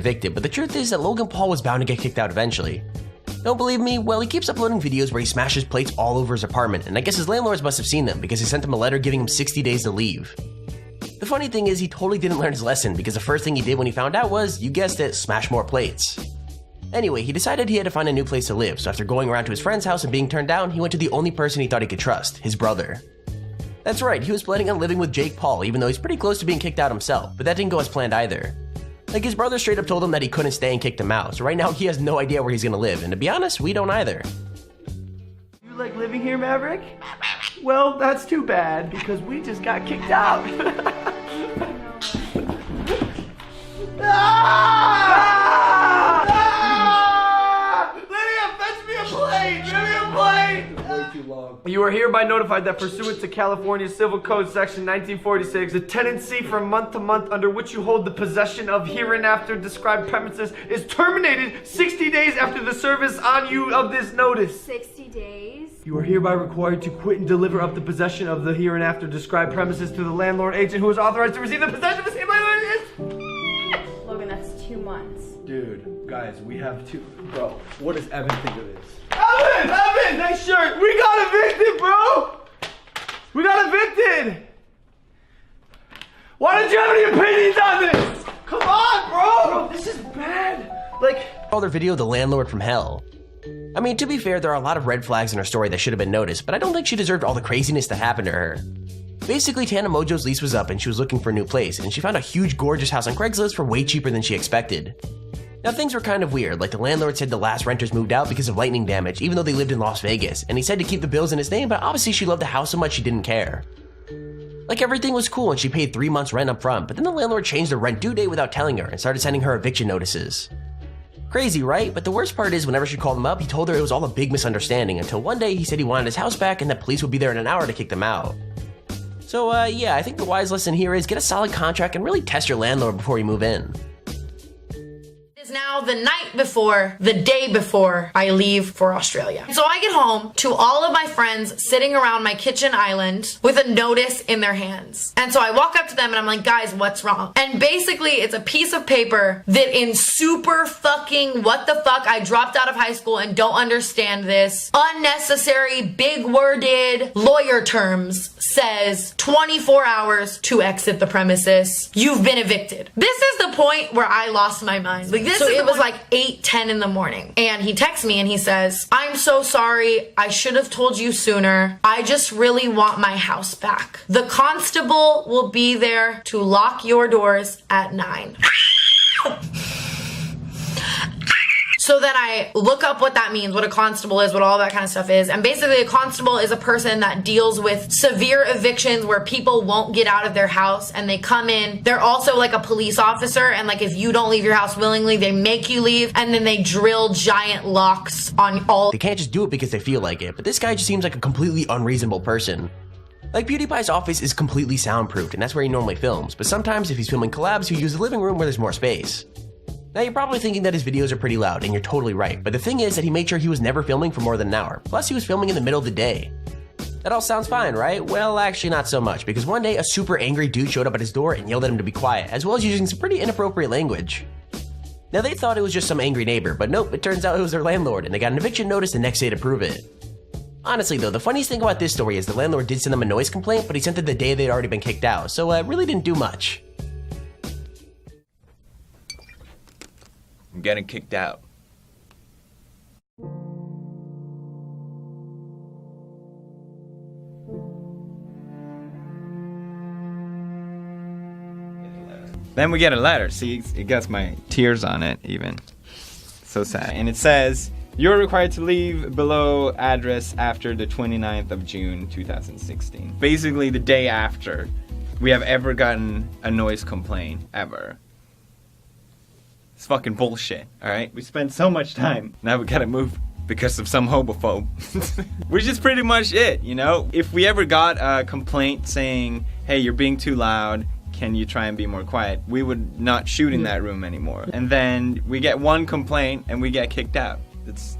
evicted, but the truth is that Logan Paul was bound to get kicked out eventually. Don't believe me? Well, he keeps uploading videos where he smashes plates all over his apartment, and I guess his landlords must have seen them because he sent him a letter giving him 60 days to leave. The funny thing is he totally didn't learn his lesson because the first thing he did when he found out was, you guessed it, smash more plates. Anyway, he decided he had to find a new place to live, so after going around to his friend's house and being turned down, he went to the only person he thought he could trust, his brother. That's right, he was planning on living with Jake Paul even though he's pretty close to being kicked out himself, but that didn't go as planned either. Like, his brother straight up told him that he couldn't stay and kicked him out, so right now he has no idea where he's gonna live, and to be honest, we don't either. You like living here, Maverick? Well, that's too bad, because we just got kicked out. You are hereby notified that pursuant to California Civil Code Section 1946, the tenancy from month to month under which you hold the possession of hereinafter described premises is terminated 60 days after the service on you of this notice. 60 days? You are hereby required to quit and deliver up the possession of the hereinafter described premises to the landlord agent who is authorized to receive the possession of the same landlord. Logan, that's 2 months. Dude, guys, we have to. Bro, what does Evan think of this? Evan, nice shirt. We got evicted, bro. We got evicted. Why don't you have any opinions on this? Come on, bro. This is bad. Like, Other video, The Landlord from Hell. I mean, to be fair, there are a lot of red flags in her story that should have been noticed, but I don't think she deserved all the craziness that happened to her. Basically, Tana Mojo's lease was up and she was looking for a new place, and she found a huge gorgeous house on Craigslist for way cheaper than she expected. Now, things were kind of weird, like the landlord said the last renters moved out because of lightning damage, even though they lived in Las Vegas, and he said to keep the bills in his name, but obviously she loved the house so much she didn't care. Like, everything was cool and she paid 3 months rent up front, but then the landlord changed the rent due date without telling her and started sending her eviction notices. Crazy, right? But the worst part is whenever she called him up, he told her it was all a big misunderstanding until one day he said he wanted his house back and that police would be there in an hour to kick them out. So yeah, I think the wise lesson here is get a solid contract and really test your landlord before you move in. Is now the night before, the day before I leave for Australia. So I get home to all of my friends sitting around my kitchen island with a notice in their hands. And so I walk up to them and I'm like, guys, what's wrong? And basically it's a piece of paper that in super fucking what the fuck, I dropped out of high school and don't understand this, unnecessary, big worded lawyer terms says 24 hours to exit the premises. You've been evicted. This is the point where I lost my mind. Like, so it was like 8:10 in the morning and he texts me and he says, I'm so sorry, I should have told you sooner. I just really want my house back. The constable will be there to lock your doors at 9. So then I look up what that means, what a constable is, what all that kind of stuff is. And basically a constable is a person that deals with severe evictions where people won't get out of their house and they come in. They're also like a police officer, and like if you don't leave your house willingly, they make you leave and then they drill giant locks on all. They can't just do it because they feel like it, but this guy just seems like a completely unreasonable person. Like, PewDiePie's office is completely soundproofed and that's where he normally films, but sometimes if he's filming collabs, he'll use the living room where there's more space. Now, you're probably thinking that his videos are pretty loud, and you're totally right, but the thing is that he made sure he was never filming for more than an hour, plus he was filming in the middle of the day. That all sounds fine, right? Well, actually not so much, because one day a super angry dude showed up at his door and yelled at him to be quiet, as well as using some pretty inappropriate language. Now, they thought it was just some angry neighbor, but nope, it turns out it was their landlord, and they got an eviction notice the next day to prove it. Honestly though, the funniest thing about this story is the landlord did send them a noise complaint, but he sent it the day they'd already been kicked out, so it really didn't do much. I'm getting kicked out. Then we get a letter. See, it gets my tears on it even. So sad. And it says, you're required to leave below address after the 29th of June, 2016. Basically the day after we have ever gotten a noise complaint, ever. It's fucking bullshit, alright? We spent so much time. Now we gotta move because of some homophobe. Which is pretty much it, you know? If we ever got a complaint saying, hey, you're being too loud, can you try and be more quiet? We would not shoot in that room anymore. And then we get one complaint and we get kicked out. It's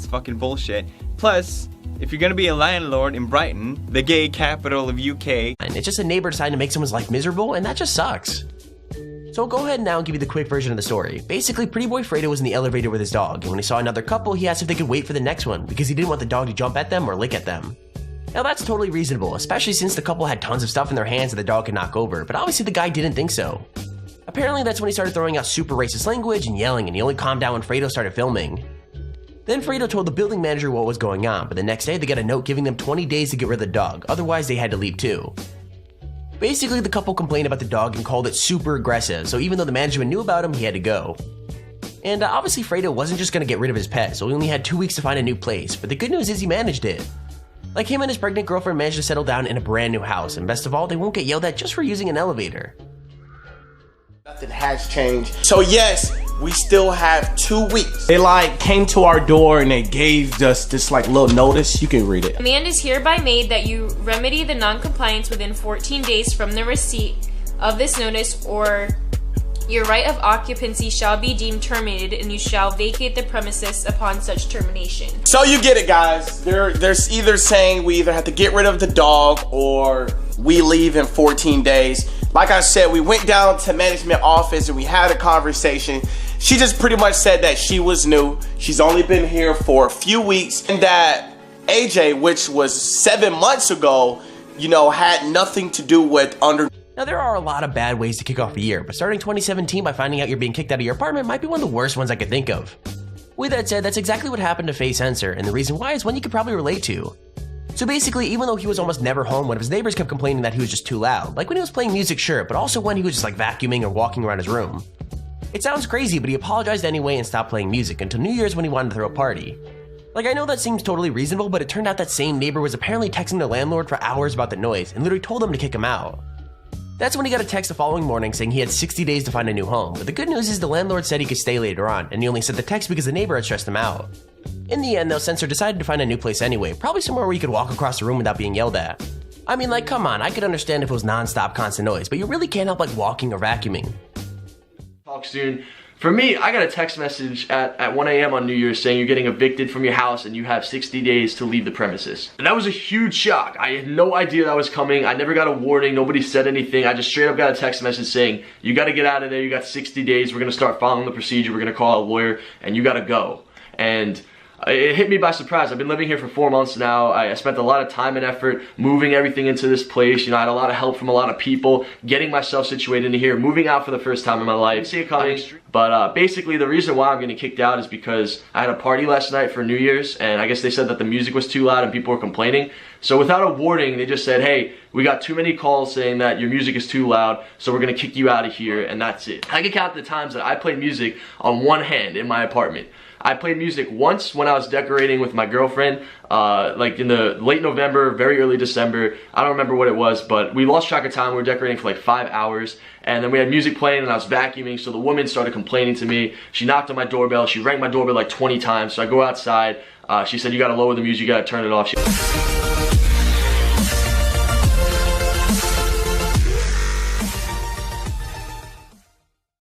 fucking bullshit. Plus, if you're gonna be a landlord in Brighton, the gay capital of UK, And it's just a neighbor deciding to make someone's life miserable, and that just sucks. So I'll go ahead now and give you the quick version of the story. Basically, pretty boy Fredo was in the elevator with his dog, and when he saw another couple, he asked if they could wait for the next one because he didn't want the dog to jump at them or lick at them. Now that's totally reasonable, especially since the couple had tons of stuff in their hands that the dog could knock over, but obviously the guy didn't think so. Apparently that's when he started throwing out super racist language and yelling, and he only calmed down when Fredo started filming. Then Fredo told the building manager what was going on, but the next day they got a note giving them 20 days to get rid of the dog, otherwise they had to leave too. Basically, the couple complained about the dog and called it super aggressive, so even though the management knew about him, he had to go. And obviously Fredo wasn't just going to get rid of his pet, so he only had 2 weeks to find a new place, but the good news is he managed it. Like, him and his pregnant girlfriend managed to settle down in a brand new house, and best of all, they won't get yelled at just for using an elevator. Nothing has changed. So yes, we still have 2 weeks. They came to our door and they gave us this little notice. You can read it. Command is hereby made that you remedy the non-compliance within 14 days from the receipt of this notice, or your right of occupancy shall be deemed terminated and you shall vacate the premises upon such termination. So you get it, guys. There's either saying we either have to get rid of the dog or we leave in 14 days. Like I said, we went down to management office and we had a conversation. She just pretty much said that she was new. She's only been here for a few weeks, and that AJ, which was 7 months ago, had nothing to do with under. Now there are a lot of bad ways to kick off a year, but starting 2017 by finding out you're being kicked out of your apartment might be one of the worst ones I could think of. With that said, that's exactly what happened to Faye Sensor, and the reason why is one you could probably relate to. So basically, even though he was almost never home, one of his neighbors kept complaining that he was just too loud, like when he was playing music, sure, but also when he was just vacuuming or walking around his room. It sounds crazy, but he apologized anyway and stopped playing music until New Year's when he wanted to throw a party. I know that seems totally reasonable, but it turned out that same neighbor was apparently texting the landlord for hours about the noise and literally told him to kick him out. That's when he got a text the following morning saying he had 60 days to find a new home, but the good news is the landlord said he could stay later on, and he only sent the text because the neighbor had stressed him out. In the end though, Sensor decided to find a new place anyway, probably somewhere where he could walk across the room without being yelled at. I mean, come on, I could understand if it was non-stop constant noise, but you really can't help walking or vacuuming. Talk soon. For me, I got a text message at 1 a.m. on New Year's saying you're getting evicted from your house and you have 60 days to leave the premises. And that was a huge shock. I had no idea that was coming. I never got a warning. Nobody said anything. I just straight up got a text message saying, you got to get out of there. You got 60 days. We're going to start following the procedure. We're going to call a lawyer and you got to go. And it hit me by surprise. I've been living here for 4 months now. I spent a lot of time and effort moving everything into this place. I had a lot of help from a lot of people, getting myself situated into here, moving out for the first time in my life. I didn't see it coming. But basically the reason why I'm getting kicked out is because I had a party last night for New Year's, and I guess they said that the music was too loud and people were complaining. So without a warning, they just said, hey, we got too many calls saying that your music is too loud, so we're gonna kick you out of here, and that's it. I can count the times that I played music on one hand in my apartment. I played music once when I was decorating with my girlfriend, in the late November, very early December. I don't remember what it was, but we lost track of time. We were decorating for 5 hours, and then we had music playing and I was vacuuming, so the woman started complaining to me. She knocked on my doorbell. She rang my doorbell 20 times, so I go outside. She said, you gotta lower the music, you gotta turn it off.